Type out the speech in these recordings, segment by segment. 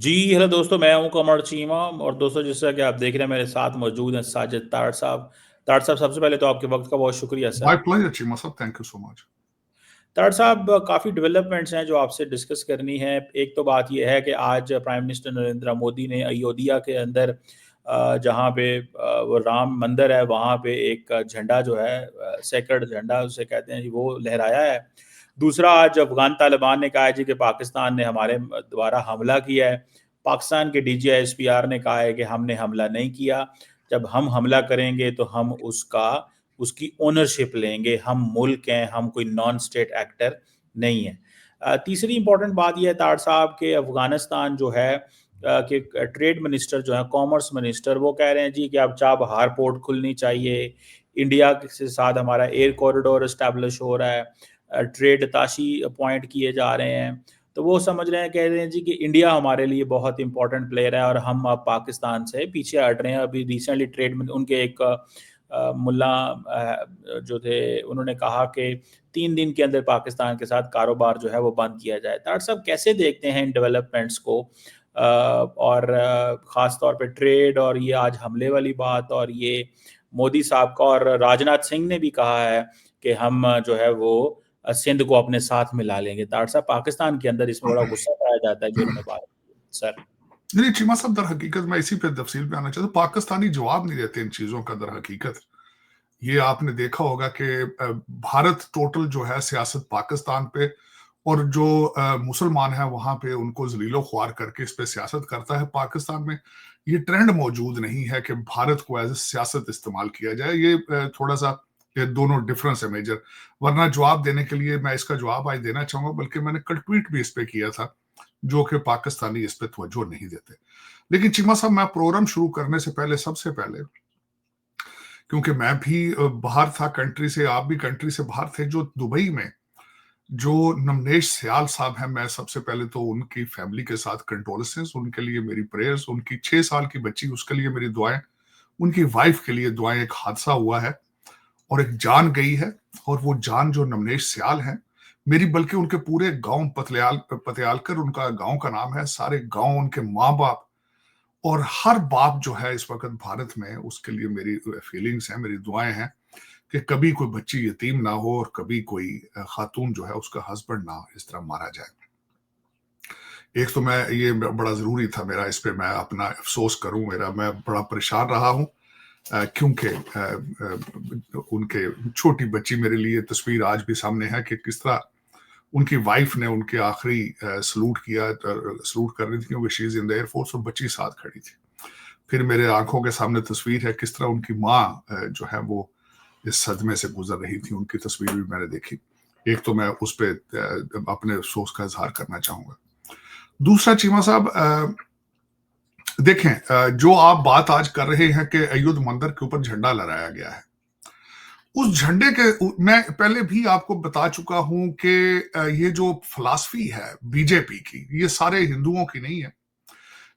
जी hello दोस्तों, मैं हूं कमर चीमा। और दोस्तों, जैसा कि आप देख रहे हैं, मेरे साथ मौजूद हैं साजिद ताड़ साहब। ताड़ साहब, सबसे पहले तो आपके वक्त का बहुत शुक्रिया माय सर। प्लेजर चीमा साहब, थैंक यू सो मच। ताड़ साहब, काफ़ी डेवलपमेंट्स हैं जो आपसे डिस्कस करनी है। एक तो बात यह है कि आज प्राइम मिनिस्टर नरेंद्र मोदी ने अयोध्या के अंदर जहाँ पे वो राम मंदिर है, वहाँ पे एक झंडा जो है, सेक्रेड झंडा उसे कहते हैं जी, वो लहराया है। दूसरा, आज अफगान तालिबान ने कहा है जी कि पाकिस्तान ने हमारे द्वारा हमला किया है। पाकिस्तान के DGISPR ने कहा है कि हमने हमला नहीं किया। जब हम हमला करेंगे तो हम उसकी ओनरशिप लेंगे। हम मुल्क हैं, हम कोई नॉन स्टेट एक्टर नहीं है। तीसरी इंपॉर्टेंट बात यह है ताड़ साहब के अफगानिस्तान जो है कि ट्रेड मिनिस्टर जो है, कॉमर्स मिनिस्टर, वो कह रहे हैं जी कि अब चाबहार पोर्ट खुलनी चाहिए। इंडिया के साथ हमारा एयर कॉरिडोर इस्टेब्लिश हो रहा है, ट्रेड ताशी पॉइंट किए जा रहे हैं। तो वो समझ रहे हैं, कह रहे हैं जी कि इंडिया हमारे लिए बहुत इंपॉर्टेंट प्लेयर है और हम अब पाकिस्तान से पीछे हट रहे हैं। अभी रिसेंटली ट्रेड में उनके एक मुल्ला जो थे, उन्होंने कहा कि 3 दिन के अंदर पाकिस्तान के साथ कारोबार जो है वो बंद किया जाए। तार साहब, कैसे देखते हैं इन डेवलपमेंट्स को? और ख़ास तौर पे ट्रेड और ये आज हमले वाली बात, और ये मोदी साहब का, और राजनाथ सिंह ने भी कहा है कि हम जो है वो सिंध को अपने साथ मिला लेंगे। तार साहब, पाकिस्तान के अंदर इसमें बड़ा गुस्सा पाया जाता है जो उन्होंने बात की सर। नहीं चीमा साहब, दर हकीकत मैं इसी पे तफसील पे आना चाहता हूँ। पाकिस्तानी जवाब नहीं देते इन चीजों का। दर हकीकत ये आपने देखा होगा कि भारत टोटल जो है सियासत पाकिस्तान पे, और जो मुसलमान है वहां पे उनको जलीलो ख्वार करके इस पे सियासत करता है। पाकिस्तान में ये ट्रेंड मौजूद नहीं है कि भारत को एज ए सियासत इस्तेमाल किया जाए। ये थोड़ा सा, ये दोनों डिफरेंस है मेजर। वरना जवाब देने के लिए मैं इसका जवाब आज देना चाहूंगा, बल्कि मैंने कल ट्वीट भी इस पे किया था, जो कि पाकिस्तानी इस पे तवज्जो नहीं देते। लेकिन चीमा साहब, मैं प्रोग्राम शुरू करने से पहले, सबसे पहले, क्योंकि मैं भी बाहर था कंट्री से, आप भी कंट्री से बाहर थे, जो दुबई में जो नमनेश सियाल साहब हैं, मैं सबसे पहले तो उनकी फैमिली के साथ कंडोलेंसेस, उनके लिए मेरी प्रेयर्स। उनकी 6 साल की बच्ची, उसके लिए मेरी दुआएं। उनकी वाइफ के लिए दुआएं। एक हादसा हुआ है और एक जान गई है, और वो जान जो नमनेश सियाल हैं मेरी, बल्कि उनके पूरे गांव पतियालकर उनका गांव का नाम है, सारे गांव, उनके माँ बाप और हर बाप जो है इस वक्त भारत में, उसके लिए मेरी फीलिंग्स हैं, मेरी दुआएं हैं कि कभी कोई बच्ची यतीम ना हो और कभी कोई खातून जो है उसका हस्बैंड ना इस तरह मारा जाए। एक तो मैं, ये बड़ा जरूरी था मेरा, इस पे मैं अपना अफसोस करूं। मैं बड़ा परेशान रहा हूं क्योंकि उनके छोटी बच्ची, मेरे लिए तस्वीर आज भी सामने है कि किस तरह उनकी वाइफ ने उनके आखिरी सलूट किया, सलूट कर रही थी क्योंकि she is in the air force, और बच्ची साथ खड़ी थी। फिर मेरे आंखों के सामने तस्वीर है किस तरह उनकी माँ जो है वो इस सदमे से गुजर रही थी। उनकी तस्वीर भी मैंने देखी। एक तो मैं उस पर अपने अफसोस का इजहार करना चाहूंगा। दूसरा चीमा साहब, देखें, जो आप बात आज कर रहे हैं कि अयोध्या मंदिर के ऊपर झंडा लहराया गया है, उस झंडे के, मैं पहले भी आपको बता चुका हूं कि ये जो फिलॉसफी है बीजेपी की, ये सारे हिंदुओं की नहीं है।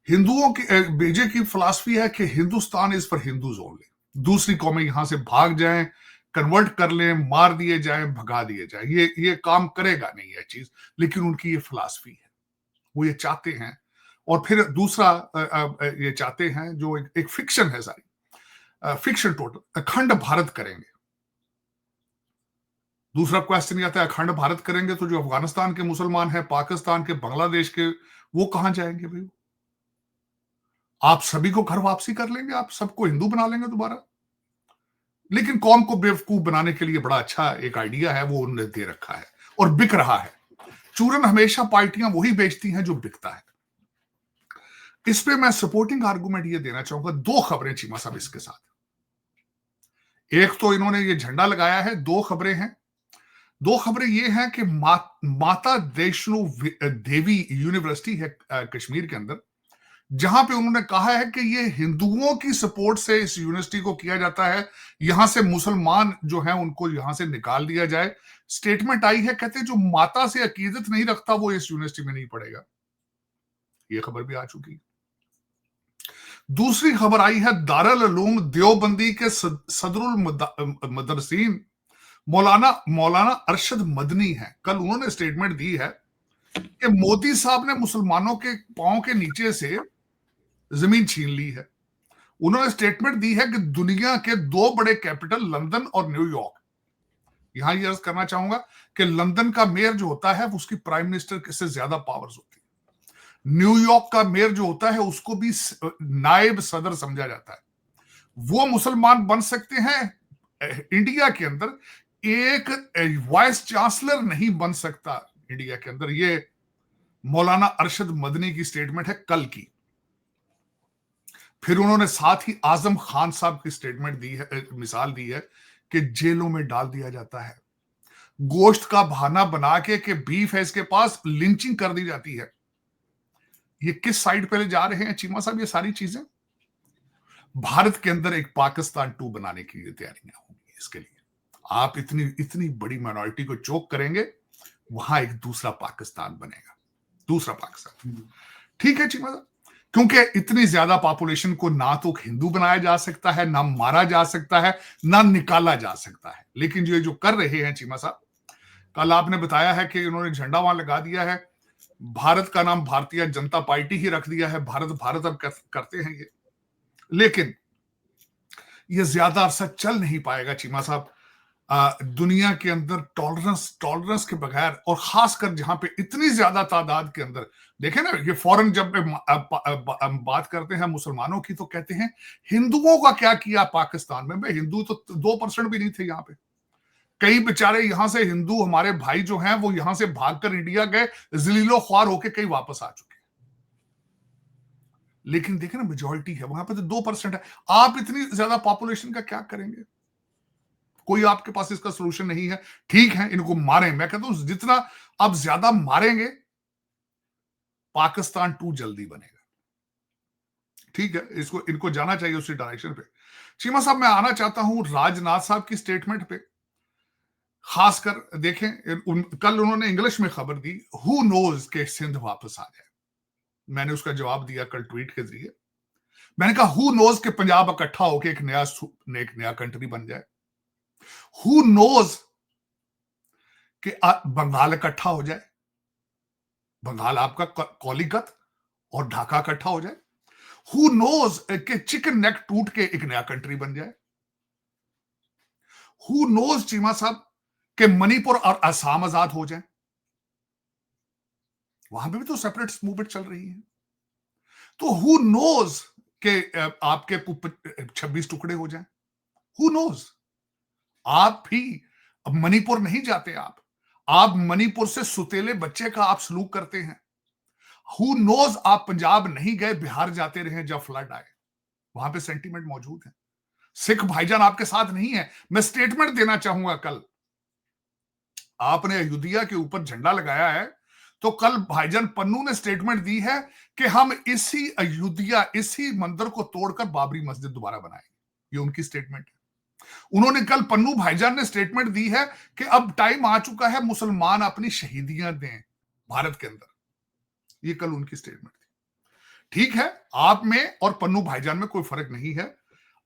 हिंदुओं की, बीजेपी की फिलॉसफी है कि Hindustan is for Hindus only. दूसरी कौमें यहां से भाग जाएं, कन्वर्ट कर लें, मार दिए जाएं, भगा दिए जाएं, ये काम करेगा नहीं है चीज। लेकिन उनकी ये फिलॉसफी है, वो ये चाहते हैं। और फिर दूसरा, ये चाहते हैं जो एक फिक्शन है, सारी फिक्शन टोटल अखंड भारत करेंगे। दूसरा क्वेश्चन ये आता है, अखंड भारत करेंगे तो जो अफगानिस्तान के मुसलमान हैं, पाकिस्तान के, बांग्लादेश के, वो कहां जाएंगे भाई? आप सभी को घर वापसी कर लेंगे, आप सबको हिंदू बना लेंगे दोबारा। लेकिन कौम को बेवकूफ बनाने के लिए बड़ा अच्छा एक आइडिया है, वो उन्होंने दे रखा है और बिक रहा है। चूरन हमेशा पार्टियां वही बेचती हैं जो बिकता है। इस पे मैं सपोर्टिंग आर्गुमेंट ये देना चाहूंगा। 2 खबरें चीमा साहब इसके साथ। एक तो इन्होंने ये झंडा लगाया है, 2 खबरें हैं। 2 खबरें ये हैं कि माता वैष्णो देवी यूनिवर्सिटी है कश्मीर के अंदर, जहां पे उन्होंने कहा है कि ये हिंदुओं की सपोर्ट से इस यूनिवर्सिटी को किया जाता है, यहां से मुसलमान जो हैं उनको यहां से निकाल दिया जाए। स्टेटमेंट आई है, कहते जो माता से अकीदत नहीं रखता वो इस यूनिवर्सिटी में नहीं पढ़ेगा। ये खबर भी आ चुकी। दूसरी खबर आई है, दारुल उलूम देवबंदी के सदरुल मदरसीन मौलाना अरशद मदनी है। कल उन्होंने स्टेटमेंट दी है कि मोदी साहब ने मुसलमानों के पांव के नीचे से जमीन छीन ली है। उन्होंने स्टेटमेंट दी है कि दुनिया के दो बड़े कैपिटल लंदन और न्यूयॉर्क, यहां ये अर्ज करना चाहूंगा कि लंदन का मेयर जो होता है उसकी प्राइम मिनिस्टर से ज्यादा पावर्स होती है। न्यूयॉर्क का मेयर जो होता है उसको भी नायब सदर समझा जाता है। वो मुसलमान बन सकते हैं। इंडिया के अंदर एक वाइस चांसलर नहीं बन सकता इंडिया के अंदर। ये मौलाना अरशद मदनी की स्टेटमेंट है कल की। फिर उन्होंने साथ ही आजम खान साहब की स्टेटमेंट दी है, मिसाल दी है कि जेलों में डाल दिया जाता है, गोश्त का बहाना बना के बीफ है इसके पास, लिंचिंग कर दी जाती है। ये किस साइड पे ले जा रहे हैं चीमा साहब? ये सारी चीजें भारत के अंदर एक पाकिस्तान 2 बनाने की तैयारियां होंगी। इसके लिए आप इतनी इतनी बड़ी माइनॉरिटी को चोक करेंगे, वहां एक दूसरा पाकिस्तान बनेगा, दूसरा पाकिस्तान। ठीक है चीमा साहब, क्योंकि इतनी ज्यादा पॉपुलेशन को ना तो हिंदू बनाया जा सकता है, ना मारा जा सकता है, ना निकाला जा सकता है। लेकिन जो कर रहे हैं चीमा साहब, कल आपने बताया है कि उन्होंने झंडा वहां लगा दिया है, भारत का नाम भारतीय जनता पार्टी ही रख दिया है, भारत भारत अब करते हैं ये। लेकिन ये ज्यादा अरसा चल नहीं पाएगा चीमा साहब। दुनिया के अंदर टॉलरेंस के बगैर, और खासकर जहां पे इतनी ज्यादा तादाद के अंदर, देखें ना, ये फौरन जब बात करते हैं मुसलमानों की तो कहते हैं हिंदुओं का क्या किया पाकिस्तान में। भाई हिंदू तो 2% भी नहीं थे यहाँ पे। कई बेचारे यहां से हिंदू हमारे भाई जो हैं वो यहां से भागकर इंडिया गए, जलीलो ख्वार होके कई वापस आ चुके हैं। लेकिन देखें ना, मेजोरिटी है वहां पे, तो 2% है। आप इतनी ज्यादा पॉपुलेशन का क्या करेंगे? कोई आपके पास इसका सोल्यूशन नहीं है। ठीक है, इनको मारें। मैं कहता हूं जितना आप ज्यादा मारेंगे, पाकिस्तान 2 जल्दी बनेगा। ठीक है, इसको इनको जाना चाहिए उसी डायरेक्शन पे। चीमा साहब, मैं आना चाहता हूं राजनाथ साहब की स्टेटमेंट पे। खासकर देखें, कल उन्होंने इंग्लिश में खबर दी, हु नोज के सिंध वापस आ जाए। मैंने उसका जवाब दिया कल ट्वीट के जरिए। मैंने कहा हु नोज के पंजाब इकट्ठा होकर एक नया कंट्री बन जाए। हु नोज कि बंगाल इकट्ठा हो जाए, बंगाल आपका कोलिकत और ढाका इकट्ठा हो जाए। हु नोज कि चिकन नेक टूट के एक नया कंट्री बन जाए। हु नोज चीमा साहब कि मणिपुर और असम आजाद हो जाए। वहां पे भी तो सेपरेट मूवमेंट चल रही है। तो हु नोज के आपके 26 टुकड़े हो जाए। Who knows? आप भी अब मणिपुर नहीं जाते। आप मणिपुर से सुतेले बच्चे का आप सलूक करते हैं। हु नोज आप पंजाब नहीं गए, बिहार जाते रहे जब फ्लड आए। वहां पे सेंटीमेंट मौजूद है। सिख भाईजान आपके साथ नहीं है। मैं स्टेटमेंट देना चाहूंगा, कल आपने अयोध्या के ऊपर झंडा लगाया है, तो कल भाईजान पन्नू ने स्टेटमेंट दी है कि हम इसी अयोध्या, इसी मंदिर को तोड़कर बाबरी मस्जिद दोबारा बनाएंगे। ये उनकी स्टेटमेंट है। उन्होंने कल, पन्नू भाईजान ने स्टेटमेंट दी है कि अब टाइम आ चुका है मुसलमान अपनी शहीदियां दें भारत के अंदर। ये कल उनकी स्टेटमेंट थी। ठीक है, आप में और पन्नू भाईजान में कोई फर्क नहीं है।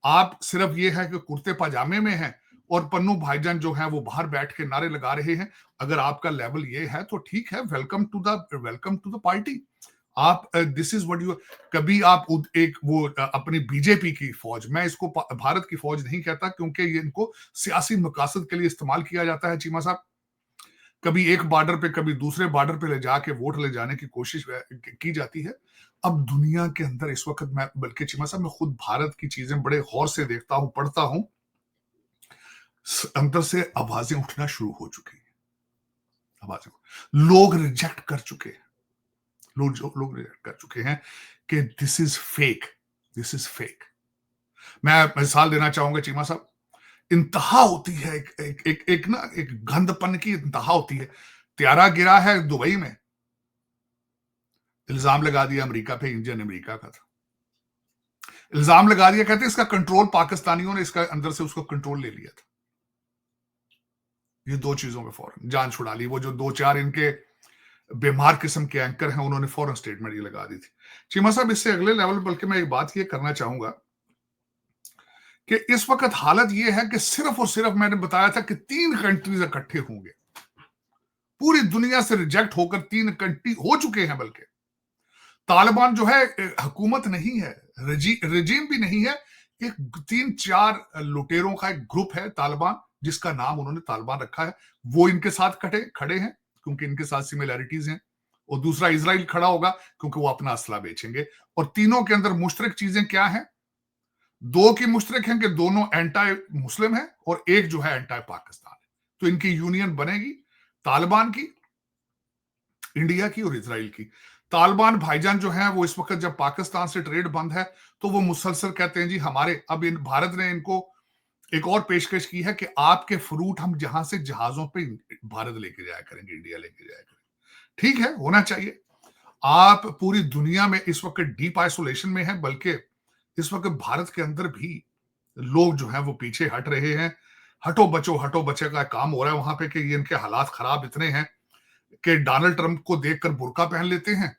आप सिर्फ ये है कि कुर्ते पजामे में हैं और पन्नू भाईजान जो है वो बाहर बैठ के नारे लगा रहे हैं। अगर आपका लेवल ये है तो ठीक है, वेलकम टू द पार्टी। आप दिस इज व्हाट यू, कभी आप एक वो अपनी बीजेपी की फौज, मैं इसको भारत की फौज नहीं कहता क्योंकि ये इनको सियासी मकासद के लिए इस्तेमाल किया जाता है चीमा साहब। कभी एक बॉर्डर पे कभी दूसरे बॉर्डर पे ले जाके वोट ले जाने की कोशिश की जाती है। अब दुनिया के अंदर इस वक्त मैं, बल्कि चीमा साहब, मैं खुद भारत की चीजें बड़े गौर से देखता हूं, पढ़ता हूं, अंदर से आवाजें उठना शुरू हो चुकी हैं। आवाजें, लोग रिजेक्ट कर चुके हैं। लोग रिजेक्ट कर चुके हैं कि this is fake, this is fake. मैं मिसाल देना चाहूंगा चीमा साहब, इंतहा होती है एक ना, एक गंदपन की इंतहा होती है। त्यारा गिरा है दुबई में, इल्जाम लगा दिया अमेरिका पे, इंजन अमेरिका का था, इल्जाम लगा दिया, कहते इसका कंट्रोल पाकिस्तानियों ने, इसका अंदर से उसको कंट्रोल ले लिया था। ये दो चीजों में फौरन जान छुड़ा ली। वो जो 2-4 इनके बीमार किस्म के एंकर हैं, उन्होंने फौरन स्टेटमेंट ये लगा दी थी। चीमा साहब, इससे अगले लेवल, बल्कि मैं एक बात ये करना चाहूंगा कि इस वक्त हालत ये है कि सिर्फ और सिर्फ मैंने बताया था कि 3 कंट्रीज इकट्ठे होंगे पूरी दुनिया से रिजेक्ट होकर 3 कंट्री हो चुके हैं। बल्कि तालिबान जो है हुकूमत नहीं है, रजीम भी नहीं है, एक 3-4 लुटेरों का एक ग्रुप है तालिबान, जिसका नाम उन्होंने तालिबान रखा है। वो इनके साथ खड़े हैं क्योंकि इनके साथ सिमिलैरिटीज हैं, और दूसरा इजराइल खड़ा होगा क्योंकि वो अपना असला बेचेंगे। और तीनों के अंदर मुश्तरक चीजें क्या हैं? 2 की मुश्तरक हैं कि दोनों एंटी मुस्लिम है, और एक जो है एंटी पाकिस्तान है। तो इनकी यूनियन बनेगी तालिबान की, इंडिया की और इजराइल की। तालिबान भाईजान जो है वो इस वक्त जब पाकिस्तान से ट्रेड बंद है तो वो मुसलसल कहते हैं जी हमारे, अब इन भारत ने इनको एक और पेशकश की है कि आपके फ्रूट हम जहां से जहाजों पे भारत लेके जाया करेंगे, इंडिया लेके जाया करेंगे। ठीक है, होना चाहिए। आप पूरी दुनिया में इस वक्त डीप आइसोलेशन में है, बल्कि इस वक्त भारत के अंदर भी लोग जो है वो पीछे हट रहे हैं। हटो बचे का काम हो रहा है वहां पे कि ये इनके हालात खराब इतने हैं कि डोनाल्ड ट्रंप को देखकर बुर्का पहन लेते हैं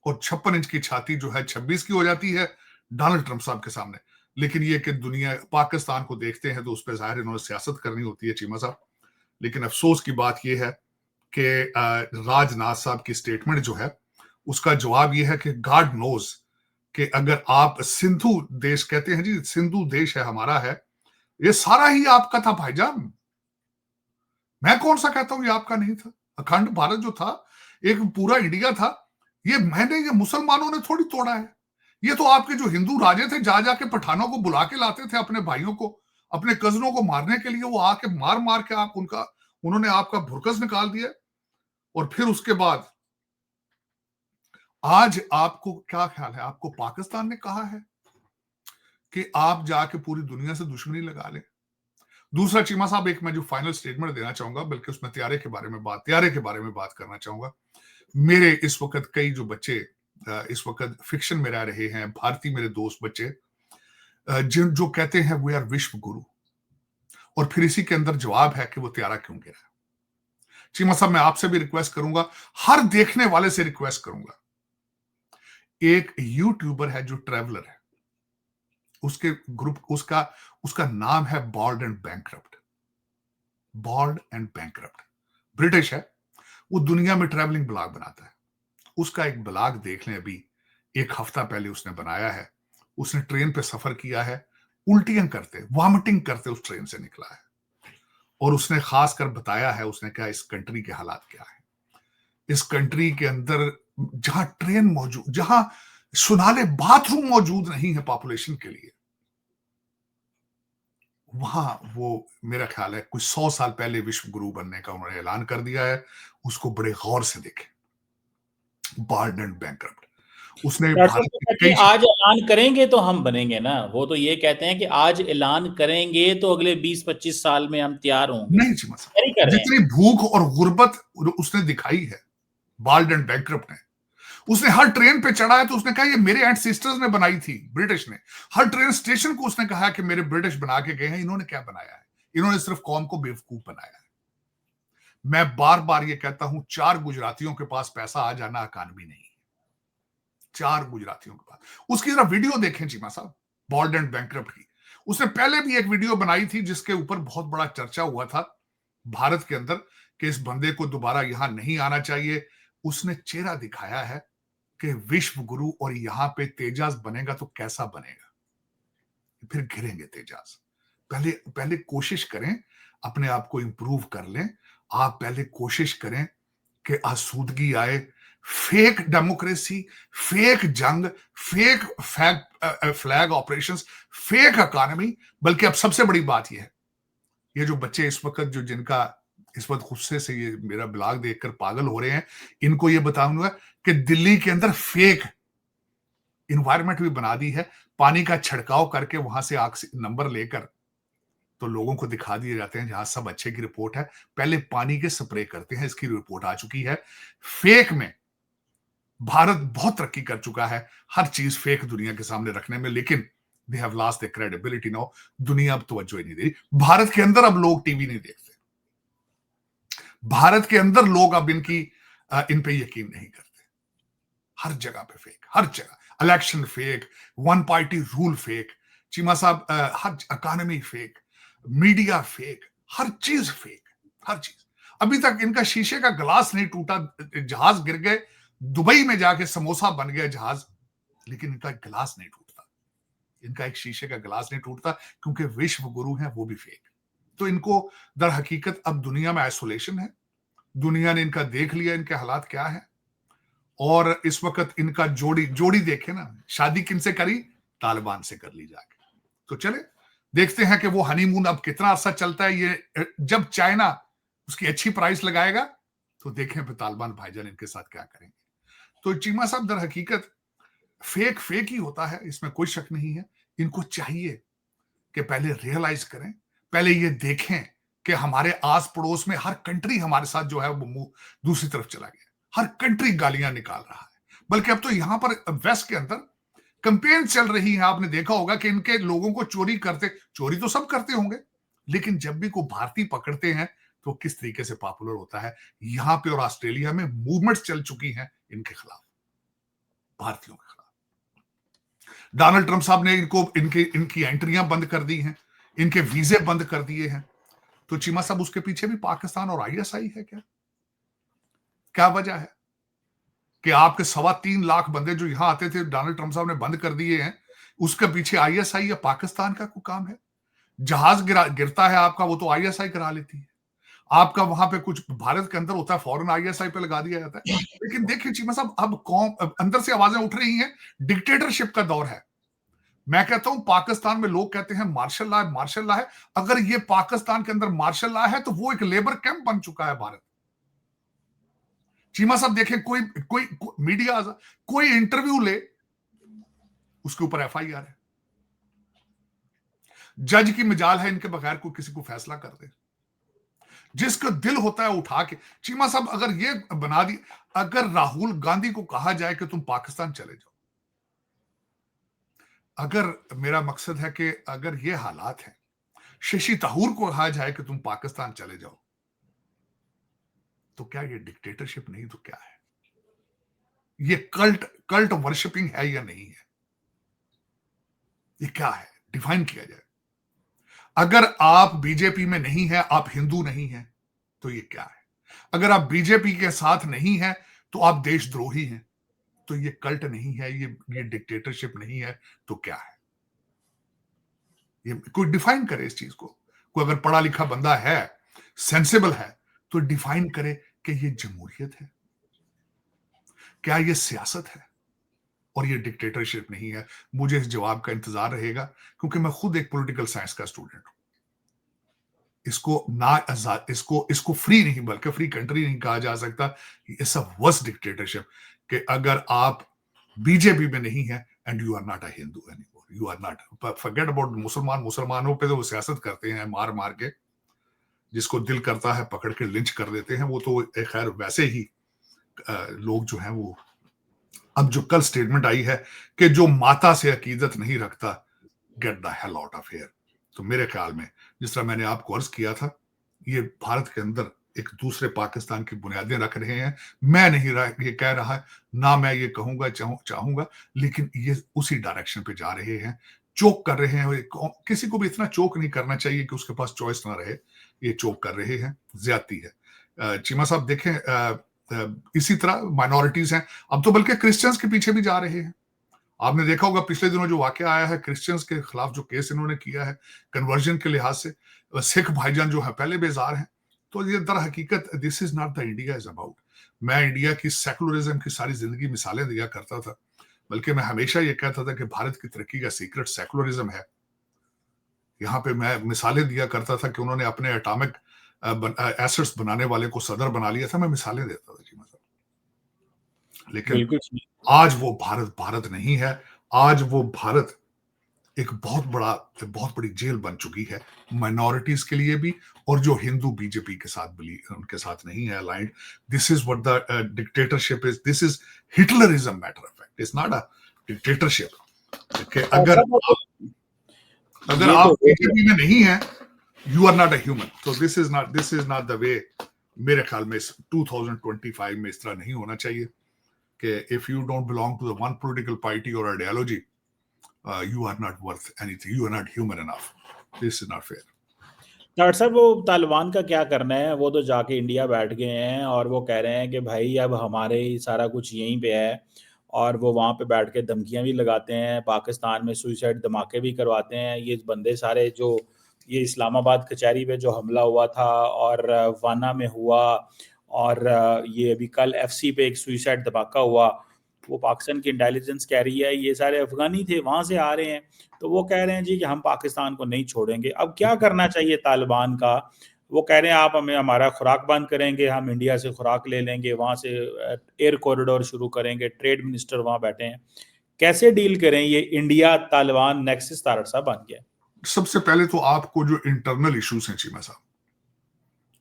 और 56 इंच की छाती जो है 26 की हो जाती है डोनाल्ड ट्रंप साहब के सामने। लेकिन ये कि दुनिया पाकिस्तान को देखते हैं तो उस पर जाहिर इन्होंने सियासत करनी होती है चीमा साहब। लेकिन अफसोस की बात यह है कि राजनाथ साहब की स्टेटमेंट जो है उसका जवाब यह है कि गॉड नोज कि अगर आप सिंधु देश कहते हैं जी, सिंधु देश है हमारा है, ये सारा ही आपका था भाईजान। मैं कौन सा कहता हूं ये आपका नहीं था? अखंड भारत जो था, एक पूरा इंडिया था, ये मुसलमानों ने थोड़ी तोड़ा है। ये तो आपके जो हिंदू राजे थे जा जाके पठानों को बुला के लाते थे, अपने भाइयों को, अपने कजनों को मारने के लिए। वो आके मार मार के उन्होंने आपका भुरकस निकाल दिया। और फिर उसके बाद आज आपको क्या ख्याल है? आपको पाकिस्तान ने कहा है कि आप जाके पूरी दुनिया से दुश्मनी लगा ले। दूसरा चीमा साहब, एक मैं जो फाइनल स्टेटमेंट देना चाहूंगा, बल्कि उसमें त्यारे के बारे में बात करना चाहूंगा। मेरे इस वक्त कई जो बच्चे इस वक्त फिक्शन में रह रहे हैं, भारतीय मेरे दोस्त बच्चे जिन जो कहते हैं वी आर विश्व गुरु, और फिर इसी के अंदर जवाब है कि वो त्यारा क्यों गिरा। चीमा साहब, मैं आपसे भी रिक्वेस्ट करूंगा, हर देखने वाले से रिक्वेस्ट करूंगा, एक यूट्यूबर है जो ट्रैवलर है, उसके ग्रुप उसका नाम है बॉल्ड एंड बैंकरप्ट। ब्रिटिश है, वो दुनिया में ट्रैवलिंग ब्लॉग बनाता है। उसका एक ब्लॉग देख लें, अभी 1 हफ्ता पहले उसने बनाया है। उसने ट्रेन पे सफर किया है, उल्टियां करते, वॉमिटिंग करते उस ट्रेन से निकला है। और उसने खास कर बताया है, उसने कहा इस कंट्री के हालात क्या है। इस कंट्री के अंदर जहां ट्रेन मौजूद, जहां सुनाले बाथरूम मौजूद नहीं है पॉपुलेशन के लिए, वहां वो मेरा ख्याल है कुछ 100 साल पहले विश्व गुरु बनने का उन्होंने ऐलान कर दिया है। उसको बड़े गौर से देखें। बॉल्ड एंड बैंकरप्ट, उसने भारत के कि आज ऐलान करेंगे तो हम बनेंगे ना। वो तो ये कहते हैं कि आज ऐलान करेंगे तो अगले 20-25 साल में हम तैयार होंगे। नहीं जी, जितनी भूख और गुर्बत उसने दिखाई है बॉल्ड एंड बैंकरप्ट ने, उसने हर ट्रेन पे चढ़ा है तो उसने कहा ये मेरे एंसेस्टर्स ने बनाई थी, ब्रिटिश ने। हर ट्रेन स्टेशन को उसने कहा कि मेरे ब्रिटिश बना के गए हैं। इन्होंने क्या बनाया है? इन्होंने सिर्फ कौम को बेवकूफ बनाया है। मैं बार बार ये कहता हूं, 4 गुजरातियों के पास पैसा आ जाना इकॉनमी नहीं है। 4 गुजरातियों के पास। उसकी जरा वीडियो देखें चीमा साहब, बॉल्ड एंड बैंकरप्ट की। उसने पहले भी एक वीडियो बनाई थी जिसके ऊपर बहुत बड़ा चर्चा हुआ था भारत के अंदर कि इस बंदे को दोबारा यहां नहीं आना चाहिए। उसने चेहरा दिखाया है कि विश्व गुरु और यहां पे तेजाज बनेगा तो कैसा बनेगा। फिर गिरेंगे तेजाज। पहले कोशिश करें, अपने आप को इंप्रूव कर लें। आप पहले कोशिश करें कि आसूदगी आए। फेक डेमोक्रेसी, फेक जंग, fake flag operations, fake economy. बल्कि अब सबसे बड़ी बात यह है, ये जो बच्चे इस वक्त जिनका इस वक्त गुस्से से ये मेरा ब्लॉग देखकर पागल हो रहे हैं, इनको ये बताऊंगा कि दिल्ली के अंदर फेक इन्वायरमेंट भी बना दी है। पानी का छिड़काव करके वहां से नंबर लेकर तो लोगों को दिखा दिए जाते हैं जहां सब अच्छे की रिपोर्ट है, पहले पानी के स्प्रे करते हैं। इसकी रिपोर्ट आ चुकी है। फेक में भारत बहुत तरक्की कर चुका है, हर चीज फेक दुनिया के सामने रखने में, लेकिन they have lost the credibility now. दुनिया अब तवज्जो ही नहीं दे रही। भारत के अंदर अब लोग टीवी नहीं देखते। भारत के अंदर लोग अब इन पे यकीन नहीं करते। हर जगह पे फेक, हर जगह election fake, one party rule fake, Cheema साहब हर इकोनॉमी फेक, मीडिया फेक, हर चीज फेक, हर चीज। अभी तक इनका शीशे का ग्लास नहीं टूटा, जहाज गिर गए, दुबई में जाके समोसा बन गया जहाज, लेकिन इनका गिलास नहीं टूटता, इनका एक शीशे का गिलास नहीं टूटता, क्योंकि विश्व गुरु है वो भी फेक। तो इनको दर हकीकत अब दुनिया में आइसोलेशन है, दुनिया ने इनका देख लिया इनके हालात क्या है, और इस वक्त इनका जोड़ी देखे ना, शादी किनसे करी, तालिबान से कर ली जाके। तो चले देखते हैं कि वो हनीमून अब कितना अरसा चलता है। ये जब चाइना उसकी अच्छी प्राइस लगाएगा तो देखें फिर तालिबान भाईजान इनके साथ क्या करेंगे। तो चीमा साहब दर हकीकत फेक ही होता है, इसमें कोई शक नहीं है। इनको चाहिए कि पहले रियलाइज करें, पहले ये देखें कि हमारे आस पड़ोस में हर कंट्री हमारे साथ जो है वो मुंह दूसरी तरफ चला गया, हर कंट्री गालियां निकाल रहा है। बल्कि अब तो यहां पर वेस्ट के अंदर कंपेन चल रही है, आपने देखा होगा कि इनके लोगों को चोरी तो सब करते होंगे, लेकिन जब भी कोई भारतीय पकड़ते हैं तो किस तरीके से पॉपुलर होता है। यहां पे और ऑस्ट्रेलिया में मूवमेंट्स चल चुकी हैं इनके खिलाफ, भारतीयों के खिलाफ। डोनाल्ड ट्रंप साहब ने इनकी एंट्रियां बंद कर दी हैं, इनके वीजे बंद कर दिए हैं। तो चीमा साहब उसके पीछे भी पाकिस्तान और आईएसआई है क्या? क्या वजह है कि आपके 3.25 लाख बंदे जो यहां आते थे डोनाल्ड ट्रंप साहब ने बंद कर दिए हैं, उसके पीछे आईएसआई या पाकिस्तान का कोई काम है? जहाज गिरता है आपका, वो तो आईएसआई करा लेती है। आपका वहां पे कुछ भारत के अंदर होता है, फौरन आईएसआई पे लगा दिया जाता है। लेकिन देखिए चीमा साहब, अब कौन अंदर से आवाजें उठ रही हैं, डिक्टेटरशिप का दौर है। मैं कहता हूं पाकिस्तान में लोग कहते हैं मार्शल लॉ है। अगर ये पाकिस्तान के अंदर मार्शल लॉ है तो वो एक लेबर कैंप बन चुका है भारत। चीमा साहब देखें, कोई मीडिया कोई इंटरव्यू ले, उसके ऊपर एफआईआर है। जज की मजाल है इनके बगैर कोई किसी को फैसला कर दे। जिसका दिल होता है उठा के, चीमा साहब अगर ये बना दी, अगर राहुल गांधी को कहा जाए कि तुम पाकिस्तान चले जाओ, अगर मेरा मकसद है कि अगर ये हालात हैं, शशि तरूर को कहा जाए कि तुम पाकिस्तान चले जाओ, तो क्या ये डिक्टेटरशिप नहीं तो क्या है? ये कल्ट वर्शिपिंग है या नहीं है? ये क्या है? डिफाइन किया जाए। अगर आप बीजेपी में नहीं है, आप हिंदू नहीं है, तो ये क्या है? अगर आप बीजेपी के साथ नहीं है तो आप देशद्रोही हैं, तो ये कल्ट नहीं है, ये डिक्टेटरशिप नहीं है, तो क्या है? ये कोई डिफाइन करे इस चीज को। कोई अगर पढ़ा लिखा बंदा है, सेंसिबल है, तो डिफाइन करे कि ये जमहूरियत है, क्या ये सियासत है, और ये डिक्टेटरशिप नहीं है। मुझे इस जवाब का इंतजार रहेगा, क्योंकि मैं खुद एक पॉलिटिकल साइंस का स्टूडेंट हूं। इसको फ्री नहीं, बल्कि फ्री कंट्री नहीं कहा जा सकता। इट्स अ वर्स्ट डिक्टेटरशिप कि अगर आप बीजेपी में नहीं है and you are not a Hindu anymore, you are not. Forget about मुसलमानों पे तो वो सियासत करते हैं मार मार के, जिसको दिल करता है पकड़ के लिंच कर देते हैं। वो तो खैर वैसे ही लोग जो हैं वो, अब जो कल स्टेटमेंट आई है कि जो माता से अकीदत नहीं रखता, get the hell out of here. तो मेरे ख्याल में, जिस तरह मैंने आपको अर्ज किया था, ये भारत के अंदर एक दूसरे पाकिस्तान की बुनियादें रख रहे हैं। मैं नहीं ये कह रहा है, ना मैं ये कहूंगा चाहूंगा, लेकिन ये उसी डायरेक्शन पे जा रहे हैं, चोक कर रहे हैं। किसी को भी इतना चोक नहीं करना चाहिए कि उसके पास चॉइस ना रहे। ये चोक कर रहे हैं, ज्यादती है। चीमा साहब देखें, इसी तरह माइनॉरिटीज हैं, अब तो बल्कि क्रिश्चियंस के पीछे भी जा रहे हैं। आपने देखा होगा पिछले दिनों जो वाकया आया है, क्रिश्चियंस के खिलाफ जो केस इन्होंने किया है कन्वर्जन के लिहाज से, सिख भाईजान जो है पहले बेजार हैं। तो ये दर हकीकत this is not the India is about. मैं इंडिया की सेकुलरिज्म की सारी जिंदगी मिसालें दिया करता था, बल्कि मैं हमेशा ये कहता था कि भारत की तरक्की का सीक्रेट सेकुलरिज्म है। यहाँ पे मैं मिसालें दिया करता था कि उन्होंने अपने एटॉमिक एसेट्स बनाने वाले को सदर बना लिया था। मैं मिसालें देता था जी, मतलब। लेकिन आज वो भारत नहीं है। आज वो भारत एक बहुत बड़ी जेल बन चुकी है, माइनॉरिटीज के लिए भी, और जो हिंदू बीजेपी के साथ उनके साथ नहीं है aligned. This is what the dictatorship is. This is Hitlerism, matter of fact. It's not a dictatorship. अगर आप बीजेपी में नहीं है, you are not a human. तो this is not the way. मेरे ख्याल में 2025 में इस तरह नहीं होना चाहिए कि if you don't belong to the one political party और ideology, you are not worth anything, you are not human enough. This is not fair. Doctor साहब वो तालिबान का क्या करना है, वो तो जाके इंडिया बैठ गए हैं और वो कह रहे हैं कि भाई अब हमारे ही सारा कुछ यहीं पे है, और वो वहाँ पे बैठ के धमकियाँ भी लगाते हैं, पाकिस्तान में सुसाइड धमाके भी करवाते हैं। ये बंदे सारे जो ये इस्लामाबाद कचहरी पे जो हमला हुआ था और वाना में हुआ, और ये अभी कल एफसी पे एक सुसाइड धमाका हुआ, वो पाकिस्तान की इंटेलिजेंस कह रही है ये सारे अफगानी थे, वहाँ से आ रहे हैं। तो वो कह रहे हैं जी कि हम पाकिस्तान को नहीं छोड़ेंगे। अब क्या करना चाहिए तालिबान का? वो कह रहे हैं आप हमें हमारा खुराक बंद करेंगे, हम इंडिया से खुराक ले लेंगे, वहाँ से एयर कॉरिडोर शुरू करेंगे, ट्रेड मिनिस्टर वहाँ बैठे हैं। कैसे डील करें ये इंडिया तालिबान नेक्सस तारड़ सा बन गया? सबसे पहले तो आपको जो इंटरनल इश्यूज हैं चीमा साहब,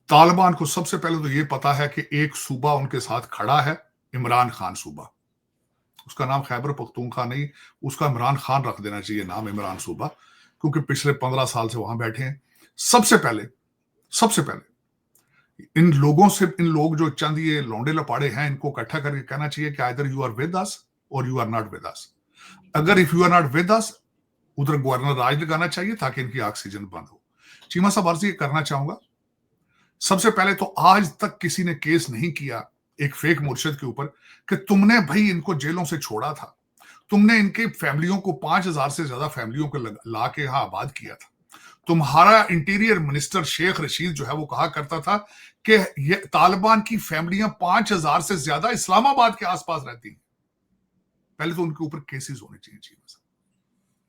तालिबान को सबसे पहले तो ये पता है कि एक सूबा उनके साथ खड़ा है, इमरान खान सूबा। उसका नाम खैबर पख्तूनख्वा नहीं, उसका इमरान खान रख देना चाहिए नाम, इमरान सूबा, क्योंकि पिछले 15 साल से वहां बैठे हैं। सबसे पहले इन लोगों से, इन लोग जो चंद ये लौंडे लपाड़े हैं, इनको इकट्ठा करके कहना चाहिए कि either you are with us और you are not with us. अगर if you are not with us, उधर गवर्नर राज लगाना चाहिए ताकि इनकी ऑक्सीजन बंद हो। चीमा साहब अर्जी करना चाहूंगा, सबसे पहले तो आज तक किसी ने केस नहीं किया एक फेक मुर्शिद के ऊपर कि तुमने भाई इनको जेलों से छोड़ा था, तुमने इनके फैमिलियों को 5,000 से ज्यादा फैमिलियों को ला के यहां आबाद किया था। तुम्हारा इंटीरियर मिनिस्टर शेख रशीद जो है वो कहा करता था कि ये तालिबान की फैमिलियां 5,000 से ज्यादा इस्लामाबाद के आसपास रहती हैं। पहले तो उनके ऊपर केसेस होने चाहिए,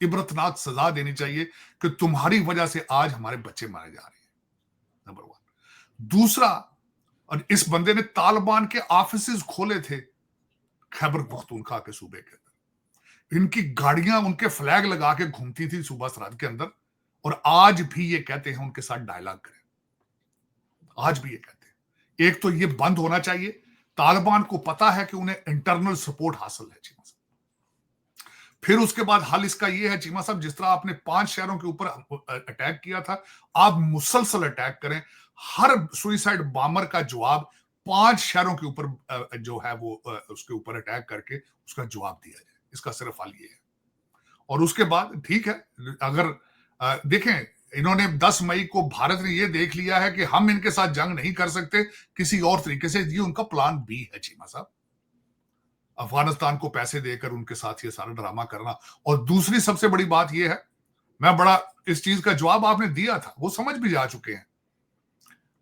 इबरतनाक सजा देनी चाहिए कि तुम्हारी वजह से आज हमारे बच्चे मारे जा रहे हैं, नंबर 1। दूसरा, और इस बंदे ने तालिबान के ऑफिसेज खोले थे खैबर पख्तूनख्वा के सूबे के अंदर, इनकी गाड़ियां उनके फ्लैग लगा के घूमती थी सूबा सरहद के अंदर, और आज भी ये कहते हैं उनके साथ डायलॉग करें, आज भी ये कहते हैं। एक तो ये बंद होना चाहिए, तालिबान को पता है कि उन्हें इंटरनल सपोर्ट हासिल है चीमा साहब। फिर उसके बाद हल इसका ये है चीमा साहब, जिस तरह आपने 5 शहरों के ऊपर अटैक किया था, आप मुसलसल अटैक करें, हर सुइसाइड बॉम्बर का जवाब 5 शहरों के ऊपर जो है वो उसके ऊपर अटैक करके उसका जवाब दिया जाए। इसका सिर्फ हल ये है। और उसके बाद ठीक है, अगर देखें, इन्होंने 10 मई को भारत ने ये देख लिया है कि हम इनके साथ जंग नहीं कर सकते किसी और तरीके से, ये उनका प्लान बी है चीमा साहब, अफगानिस्तान को पैसे देकर उनके साथ ये सारा ड्रामा करना। और दूसरी सबसे बड़ी बात यह है, मैं बड़ा इस चीज का जवाब आपने दिया था, वो समझ भी जा चुके हैं।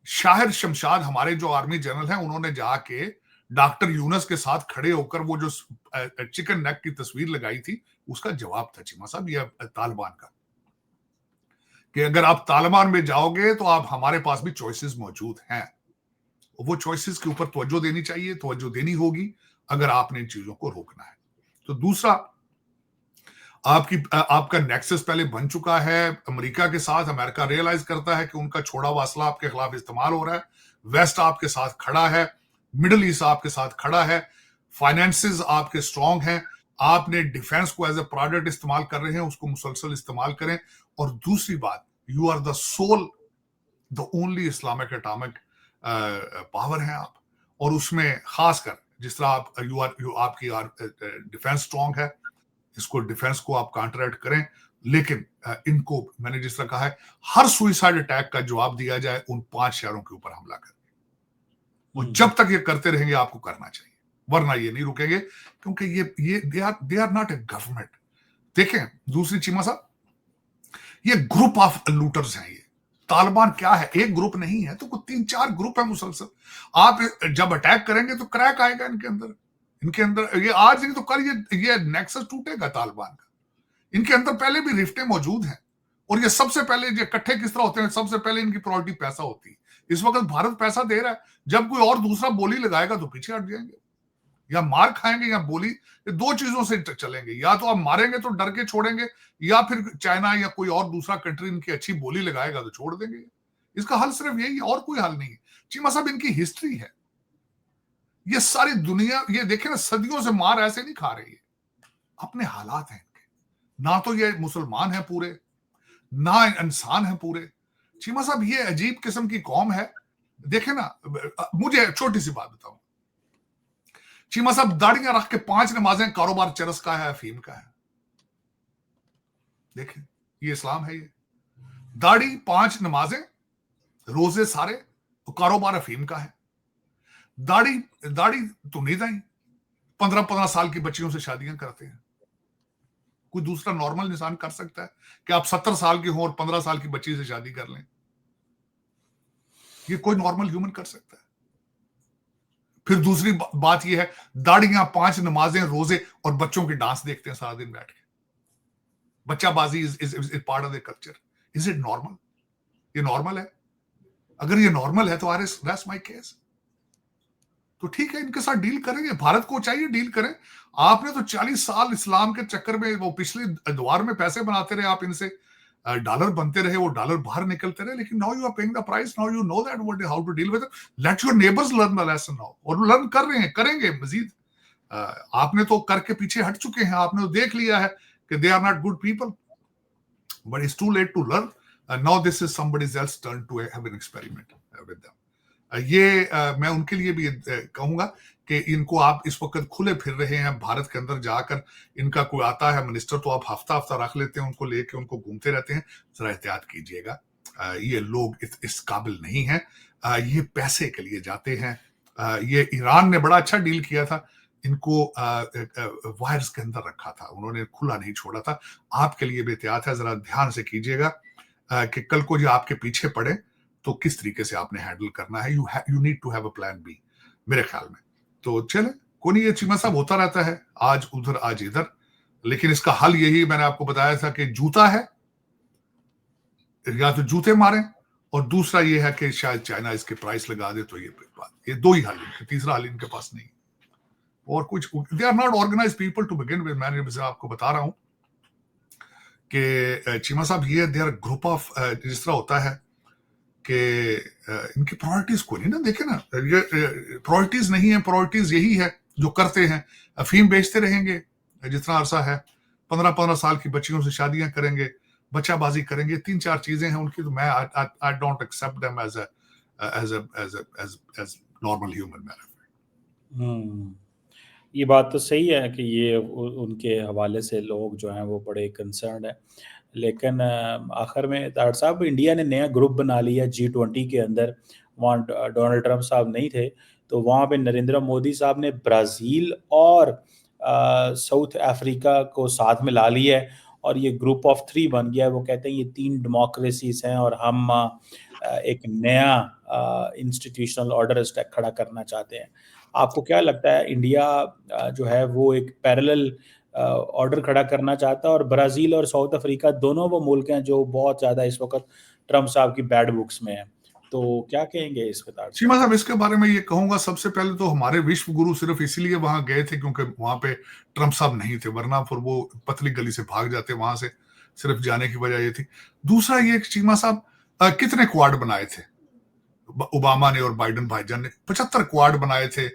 शाहिद शमशाद हमारे जो आर्मी जनरल हैं, उन्होंने जाके डॉक्टर यूनस के साथ खड़े होकर वो जो चिकन नेक की तस्वीर लगाई थी, उसका जवाब था चीमा साहब ये तालिबान का, कि अगर आप तालिबान में जाओगे तो आप, हमारे पास भी चॉइसेस मौजूद हैं, वो चॉइसेस के ऊपर तवज्जो देनी चाहिए, तवज्जो देनी होगी अगर आपने इन चीजों को रोकना है। तो दूसरा, आपका नेक्सस पहले बन चुका है अमेरिका के साथ। अमेरिका रियलाइज करता है कि उनका छोड़ा हुआ असला आपके खिलाफ इस्तेमाल हो रहा है। वेस्ट आपके साथ खड़ा है, मिडिल ईस्ट आपके साथ खड़ा है, फाइनेंसेस आपके स्ट्रांग हैं, आपने डिफेंस को एज ए प्रोडक्ट इस्तेमाल कर रहे हैं, उसको मुसलसल इस्तेमाल करें। और दूसरी बात, you are the sole, the only Islamic atomic power है आप, और उसमें खासकर जिस तरह आप आपकी डिफेंस स्ट्रांग है, इसको डिफेंस को आप काउंटरएक्ट करें, लेकिन इनको मैंने जिस तरह कहा है, हर सुइसाइड अटैक का जवाब दिया जाए उन 5 शहरों के ऊपर हमला करके। और जब तक ये करते रहेंगे आपको करना चाहिए, वरना ये नहीं रुकेंगे, क्योंकि ये they are not a government. देखें दूसरी चीमा साहब, ये ग्रुप ऑफ लूटर्स हैं। ये तालिबान क्या है, एक ग्रुप नहीं है, तो 3-4 ग्रुप है मुसलसल। आप जब अटैक करेंगे तो क्रैक आएगा इनके अंदर। ये आज नहीं तो कल ये नेक्सस टूटेगा तालिबान का। इनके अंदर पहले भी रिफ्टें मौजूद हैं, और ये सबसे पहले ये इकट्ठे किस तरह होते हैं, सबसे पहले इनकी प्रायोरिटी पैसा होती है। इस वक्त भारत पैसा दे रहा है, जब कोई और दूसरा बोली लगाएगा तो पीछे हट जाएंगे, या मार खाएंगे या बोली, ये 2 चीजों से चलेंगे। या तो आप मारेंगे तो डर के छोड़ेंगे, या फिर चाइना या कोई और दूसरा कंट्री इनकी अच्छी बोली लगाएगा तो छोड़ देंगे। इसका हल सिर्फ यही है, और कोई हल नहीं है चीमा साहब। इनकी हिस्ट्री है, ये सारी दुनिया, ये देखे ना, सदियों से मार ऐसे नहीं खा रही है, अपने हालात हैं इनके। ना तो ये मुसलमान है पूरे, ना इंसान है पूरे। चीमा साहब ये अजीब किस्म की कौम है। देखे ना, मुझे छोटी सी बात बताऊं चीमा साहब, दाढ़ियां रख के 5 नमाजें, कारोबार चरस का है, अफीम का है। देखें, ये इस्लाम है, ये दाढ़ी 5 नमाजें रोजे सारे तो कारोबार अफीम का है। दाढ़ी दाढ़ी तो नहीं दाई, 15-15 साल की बच्चियों से शादियां करते हैं। कोई दूसरा नॉर्मल इंसान कर सकता है कि आप 70 साल के हो और 15 साल की बच्ची से शादी कर लें? ये कोई नॉर्मल ह्यूमन कर सकता है? फिर दूसरी बात यह है, दाढ़ियां, 5 नमाजें, रोजे और बच्चों के डांस देखते हैं सारा दिन बैठ के। बच्चाबाजी is part of the culture. Is it normal? ये नॉर्मल है? अगर ये नॉर्मल है तो आर एस दैट्स माय केस। तो ठीक है, इनके साथ डील करेंगे, भारत को चाहिए डील करें। आपने तो 40 साल इस्लाम के चक्कर में, वो पिछले द्वार में पैसे बनाते रहे, आप इनसे डॉलर बनते रहे, वो डॉलर बाहर निकलते रहे, लेकिन now you are paying the price, now you know that what how to deal with it. Let your neighbours learn the lesson now, और लर्न कर रहे हैं, करेंगे मजीद। आपने तो करके पीछे हट चुके हैं, आपने तो देख लिया है कि they are not good people, but it's too late to learn. Now this is somebody else turn to have an experiment with them. ये मैं उनके लिए भी कहूंगा कि इनको, आप इस वक्त खुले फिर रहे हैं भारत के अंदर जाकर, इनका कोई आता है मिनिस्टर तो आप हफ्ता हफ्ता रख लेते हैं, उनको लेके उनको घूमते रहते हैं। जरा एहतियात कीजिएगा, ये लोग इस काबिल नहीं है। ये पैसे के लिए जाते हैं। ये ईरान ने बड़ा अच्छा डील किया था, इनको वायर्स के अंदर रखा था, उन्होंने खुला नहीं छोड़ा था। आपके लिए भी एहतियात है, जरा ध्यान से कीजिएगा कि कल को जो आपके पीछे पड़े तो किस तरीके से आपने हैंडल करना है। You need to have a plan B, मेरे ख्याल में। तो चले, कोई नहीं, ये चीमा साहब होता रहता है, आज उधर आज इधर, लेकिन इसका हल यही मैंने आपको बताया था कि जूता है, या तो जूते मारें, और दूसरा ये है कि शायद चाइना इसके प्राइस लगा दे, तो ये दो ही हल है, तीसरा हल इनके पास नहीं। और कुछ, they are not organise people to begin with. मैंने आपको बता रहा हूं कि चीमा साहब, ये दे आर ग्रुप ऑफ, जिस तरह होता है कि इनकी प्रायोरिटीज को नहीं ना देखे ना, ये प्रायोरिटीज नहीं है, प्रायोरिटीज यही है जो करते हैं, अफीम बेचते रहेंगे जितना अरसा है, 15-15 साल की बच्चियों से शादियां करेंगे, बच्चाबाजी करेंगे, 3-4 चीजें हैं उनकी। तो मैं I don't accept them as normal human man. ये बात तो सही है कि ये उनके हवाले से लोग जो हैं वो बड़े कंसर्न है, लेकिन आखिर में डॉक्टर साहब, इंडिया ने नया ग्रुप बना लिया G20 के अंदर। वहाँ डोनाल्ड ट्रंप साहब नहीं थे, तो वहाँ पे नरेंद्र मोदी साहब ने ब्राज़ील और साउथ अफ्रीका को साथ में ला लिया है, और ये ग्रुप ऑफ 3 बन गया है। वो कहते हैं ये 3 डेमोक्रेसीज हैं और हम एक नया इंस्टीट्यूशनल ऑर्डर खड़ा करना चाहते हैं। आपको क्या लगता है, इंडिया जो है वो एक पैरेलल ऑर्डर खड़ा करना चाहता है, और ब्राज़ील और साउथ अफ्रीका दोनों वो मुल्क हैं जो बहुत ज़्यादा इस वक्त ट्रंप साहब की बैड बुक्स में हैं, तो क्या कहेंगे इस प्रकार से? चीमा साहब, इसके बारे में ये कहूंगा, सबसे पहले तो हमारे विश्व गुरु सिर्फ इसीलिए वहां गए थे क्योंकि वहां पे ट्रंप साहब नहीं थे, वरना फिर वो पतली गली से भाग जाते वहां से, सिर्फ जाने की वजह ये थी। दूसरा ये, चीमा साहब, कितने क्वाड बनाए थे ओबामा ने और बाइडेन भाईजान ने? 75 क्वाड बनाए थे।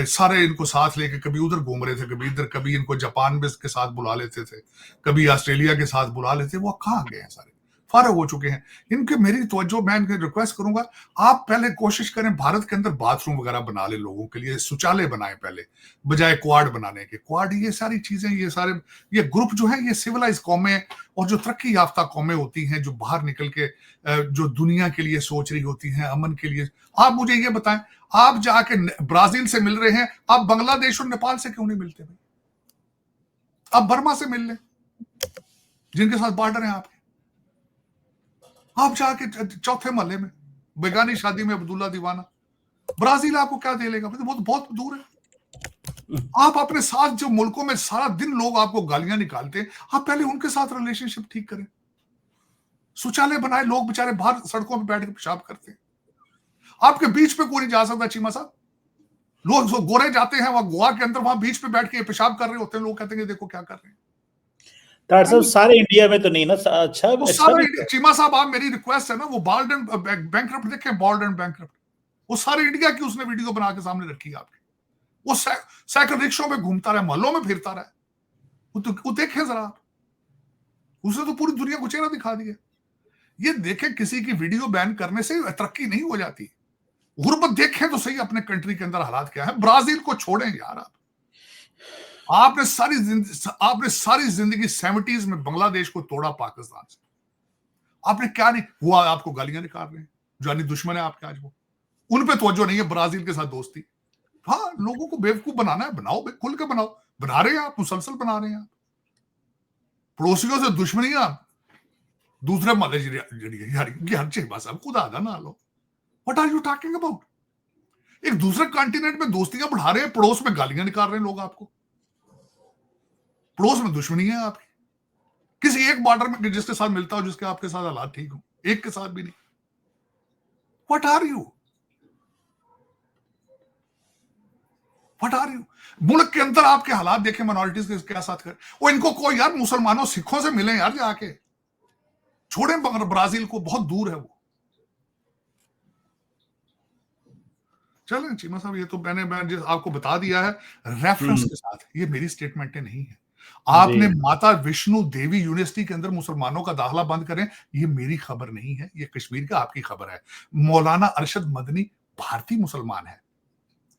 सारे इनको साथ लेके कभी उधर घूम रहे थे, कभी इधर, कभी इनको जापान के साथ बुला लेते थे, कभी ऑस्ट्रेलिया के साथ बुला लेते। वो कहाँ गए हैं? सारे फारग हो चुके हैं इनके। मेरी तवज्जो, मैं इनके रिक्वेस्ट करूंगा, आप पहले कोशिश करें भारत के अंदर बाथरूम वगैरह बना ले, लोगों के लिए शौचालय बनाए पहले, बजाय क्वाड बनाने के। क्वाड, ये सारी चीजें, ये ग्रुप जो है, ये सिविलाइज कौमें और जो तरक्की याफ्ता कौमें होती हैं, जो बाहर निकल के जो दुनिया के लिए सोच रही होती हैं, अमन के लिए। आप मुझे ये बताएं, आप जाके ब्राजील से मिल रहे हैं, आप बांग्लादेश और नेपाल से क्यों नहीं मिलते भाई? आप बर्मा से मिल लें, जिनके साथ बॉर्डर है आपके। आप जाके चौथे मोहल्ले में बेगानी शादी में अब्दुल्ला दीवाना, ब्राजील आपको क्या दे लेगा? बहुत बहुत दूर है। आप अपने साथ जो मुल्कों में सारा दिन लोग आपको गालियां निकालते हैं, आप पहले उनके साथ रिलेशनशिप ठीक करें, शौचालय बनाए। लोग बेचारे बाहर सड़कों पर बैठ के पेशाब करते हैं, आपके बीच पे कोई नहीं जा सकता। चीमा साहब, लोग जो गोरे जाते हैं वहां गोवा के अंदर, वहां बीच पे बैठ के पेशाब कर रहे होते हैं, लोग कहते हैं देखो क्या कर रहे हैं। डॉक्टर साहब, सारे इंडिया में तो नहीं ना? अच्छा भी चीमा साहब, आप, मेरी रिक्वेस्ट है ना, वो बॉल्ड एंड बैंकरप्ट देखें, बॉल्ड एंड बैंकरप्ट, वो सारे इंडिया की उसने वीडियो बना के सामने रखी है आपके। वो साइकिल रिक्शों में घूमता रहा, मोहल्लों में फिरता रहा, वो देखें जरा आप। उसने तो पूरी दुनिया को चेहरा दिखा दिया। ये देखें, किसी की वीडियो बैन करने से तरक्की नहीं हो जाती। गुर्बत देखें तो सही अपने कंट्री के अंदर हालात क्या है। ब्राजील को छोड़ें यार, आपने सारी जिंदगी 70s में बांग्लादेश को तोड़ा पाकिस्तान से, आपने क्या नहीं हुआ? आपको गालियां निकाल रहे हैं। जानी दुश्मन है आपके आज वो, उन पे तवज्जो नहीं है, ब्राजील के साथ दोस्ती। हाँ, लोगों को बेवकूफ बनाना है, बनाओ, खुल के बनाओ, बना रहे हैं आप, मुसलसल बना रहे हैं आप। पड़ोसियों से दुश्मनियां दूसरे मोहल्ले यार बस अब खुद आधा ना लो। What are you talking about? एक दूसरे कॉन्टिनेंट में दोस्तियां बढ़ा रहे हैं, पड़ोस में गालियां निकाल रहे हैं लोग आपको, पड़ोस में दुश्मनी है आपकी। किसी एक बॉर्डर में जिसके साथ मिलता हो, जिसके आपके साथ हालात ठीक हो, एक के साथ भी नहीं। What are you? What are you? मुल्क के अंदर आपके हालात देखें, माइनॉरिटीज के क्या साथ कर, वो इनको कोई यार मुसलमानों सिखों से मिले यार जाके, छोड़े ब्राजील को, बहुत दूर है वो। चलें चीमा साहब, ये तो मैंने आपको बता दिया है रेफरेंस के साथ, ये मेरी स्टेटमेंटें नहीं है। आपने माता विष्णु देवी यूनिवर्सिटी के अंदर मुसलमानों का दाखिला बंद करें, ये मेरी खबर नहीं है, ये कश्मीर का आपकी खबर है। मौलाना अरशद मदनी भारतीय मुसलमान है,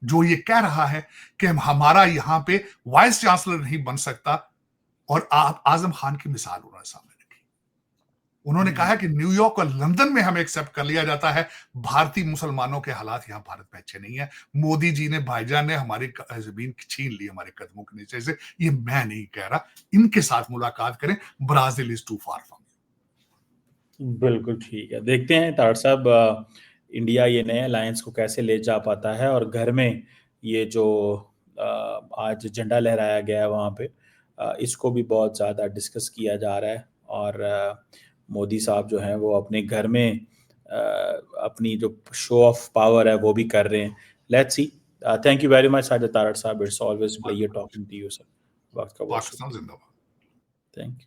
जो ये कह रहा है कि हमारा यहां पे वाइस चांसलर नहीं बन सकता, और आजम खान की मिसाल उन्होंने सामने रखी। उन्होंने कहा कि न्यूयॉर्क और लंदन में हमें एक्सेप्ट कर लिया जाता है, भारतीय मुसलमानों के हालात यहां भारत में अच्छे नहीं है। मोदी जी ने, भाईजान ने हमारी जमीन छीन ली हमारे कदमों के नीचे से, ये मैं नहीं कह रहा। इनके साथ मुलाकात करें, Brazil is too far from. बिल्कुल ठीक है, देखते हैं तार साहब इंडिया ये नए अलायंस को कैसे ले जा पाता है, और घर में ये जो आज झंडा लहराया गया है वहाँ पे, इसको भी बहुत ज़्यादा डिस्कस किया जा रहा है। और मोदी साहब जो हैं वो अपने घर में अपनी जो शो ऑफ पावर है वो भी कर रहे हैं। Let's see. Thank you very much Sajid Tarar साहब, it's always pleasure talking to you sir. वक्त का बहुत पाकिस्तान शुक्रिया। जिंदाबाद। Thank you.